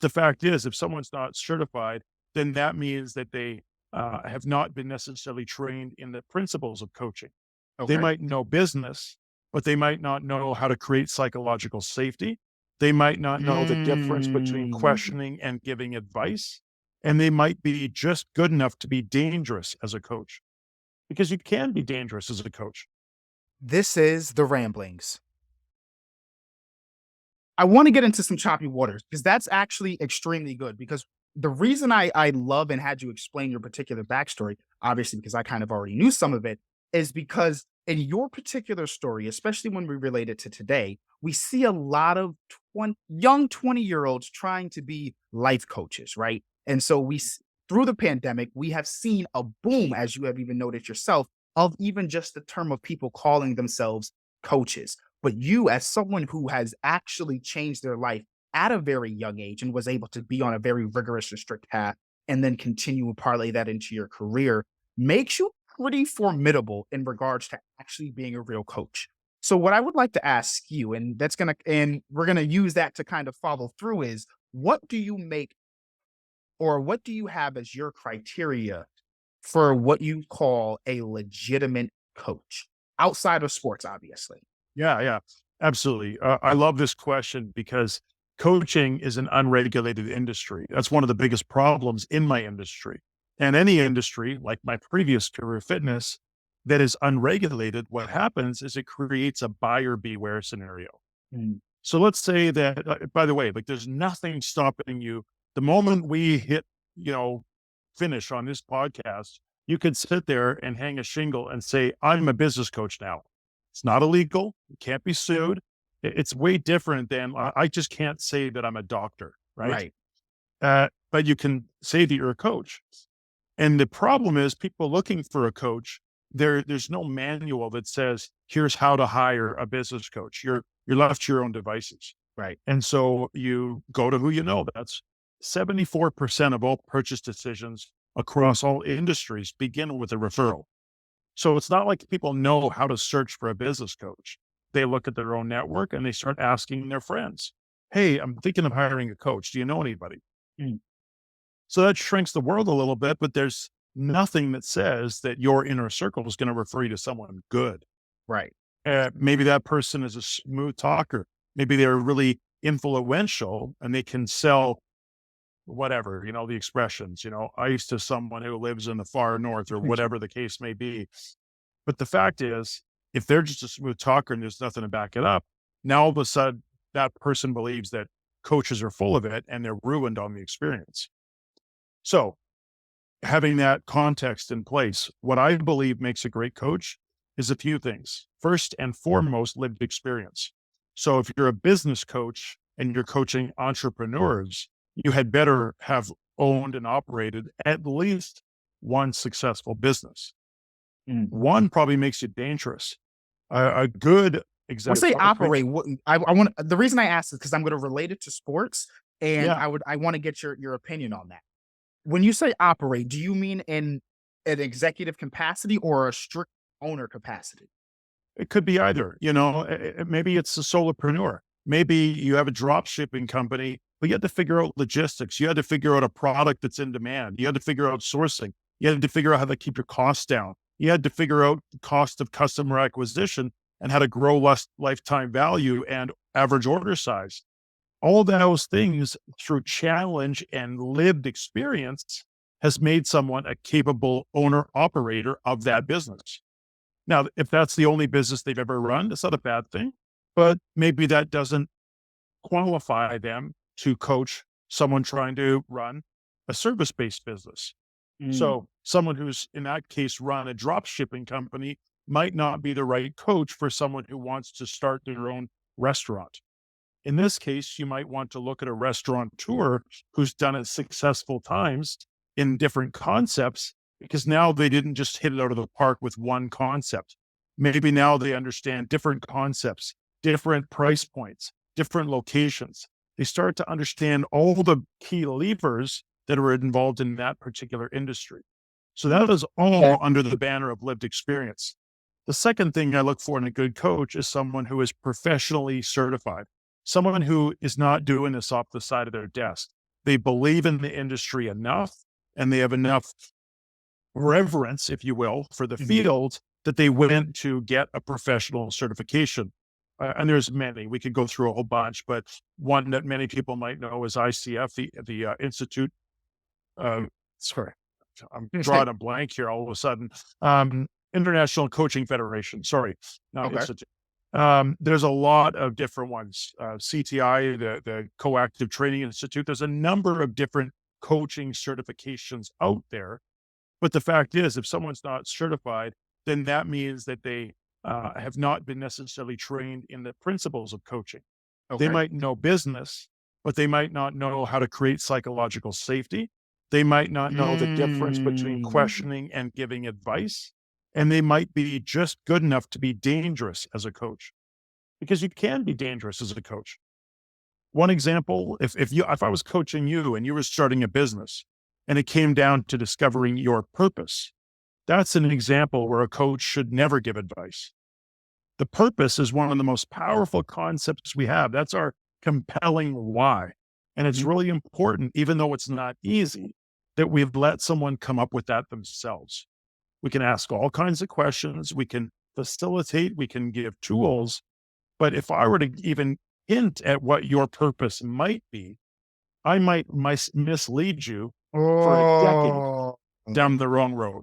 the fact is, if someone's not certified, then that means that they have not been necessarily trained in the principles of coaching. They Okay. might know business, but they might not know how to create psychological safety. They might not know the difference between Mm. questioning and giving advice. And they might be just good enough to be dangerous as a coach, because you can be dangerous as a coach. This is the ramblings. I want to get into some choppy waters because that's actually extremely good. Because the reason I love and had you explain your particular backstory, obviously, because I kind of already knew some of it, is because in your particular story, especially when we relate it to today, we see a lot of young 20-year-olds trying to be life coaches, right? And so through the pandemic, we have seen a boom, as you have even noted yourself, of even just the term of people calling themselves coaches. But you, as someone who has actually changed their life at a very young age and was able to be on a very rigorous and strict path and then continue to parlay that into your career, makes you pretty formidable in regards to actually being a real coach. So what I would like to ask you, and we're gonna use that to kind of follow through, is what do you make or what do you have as your criteria for what you call a legitimate coach outside of sports, obviously? Yeah, yeah, absolutely. I love this question because coaching is an unregulated industry. That's one of the biggest problems in my industry. And any industry, like my previous career, fitness, that is unregulated, what happens is it creates a buyer beware scenario. Mm. So let's say that, by the way, like there's nothing stopping you. The moment we hit, finish on this podcast, you could sit there and hang a shingle and say, I'm a business coach now. It's not illegal. It can't be sued. It's way different than I just can't say that I'm a doctor, right? Right. But you can say that you're a coach. And the problem is people looking for a coach, there's no manual that says, here's how to hire a business coach. You're left to your own devices. Right. And so you go to who you know. That's 74% of all purchase decisions across all industries begin with a referral. So it's not like people know how to search for a business coach. They look at their own network and they start asking their friends, hey, I'm thinking of hiring a coach. Do you know anybody? Mm. So that shrinks the world a little bit, but there's nothing that says that your inner circle is going to refer you to someone good. Right. Maybe that person is a smooth talker. Maybe they're really influential and they can sell whatever, the expressions, ice to someone who lives in the far north or whatever the case may be. But the fact is, if they're just a smooth talker and there's nothing to back it up, now all of a sudden that person believes that coaches are full of it and they're ruined on the experience. So having that context in place, what I believe makes a great coach is a few things. First and foremost, lived experience. So if you're a business coach and you're coaching entrepreneurs, you had better have owned and operated at least one successful business. Mm. One probably makes you dangerous. A good When executive. say operate, what I want the reason I asked is because I'm going to relate it to sports, and Yeah, I want to get your opinion on that. When you say operate, do you mean in an executive capacity or a strict owner capacity? it could be either. Maybe it's a solopreneur. Maybe you have a drop shipping company, but you had to figure out logistics. You had to figure out a product that's in demand. You had to figure out sourcing. You had to figure out how to keep your costs down. You had to figure out the cost of customer acquisition and how to grow less lifetime value and average order size. All those things through challenge and lived experience has made someone a capable owner operator of that business. Now, if that's the only business they've ever run, it's not a bad thing, but maybe that doesn't qualify them to coach someone trying to run a service-based business. Mm. So someone who's in that case run a drop shipping company might not be the right coach for someone who wants to start their own restaurant. In this case, you might want to look at a restaurateur who's done it successful times in different concepts, because now they didn't just hit it out of the park with one concept. Maybe now they understand different concepts, different price points, different locations. They start to understand all the key levers that are involved in that particular industry. So that is all under the banner of lived experience. The second thing I look for in a good coach is someone who is professionally certified, someone who is not doing this off the side of their desk. They believe in the industry enough, and they have enough reverence, if you will, for the Mhm. field that they went to get a professional certification. And there's many. We could go through a whole bunch, but one that many people might know is ICF, the Institute. Uh, sorry, I'm drawing a blank here all of a sudden. International Coaching Federation. Sorry, not Okay. institute. There's a lot of different ones. CTI, the Coactive Training Institute. There's a number of different coaching certifications out there. But the fact is, if someone's not certified, then that means that they have not been necessarily trained in the principles of coaching. They Okay. might know business, but they might not know how to create psychological safety. They might not know the difference between Mm. questioning and giving advice. And they might be just good enough to be dangerous as a coach, because you can be dangerous as a coach. One example, if I was coaching you and you were starting a business and it came down to discovering your purpose, that's an example where a coach should never give advice. The purpose is one of the most powerful concepts we have. That's our compelling why. And it's Mhm. really important, even though it's not easy, that we've let someone come up with that themselves. We can ask all kinds of questions. We can facilitate. We can give tools. But if I were to even hint at what your purpose might be, I might mislead you for a decade Oh. down the wrong road.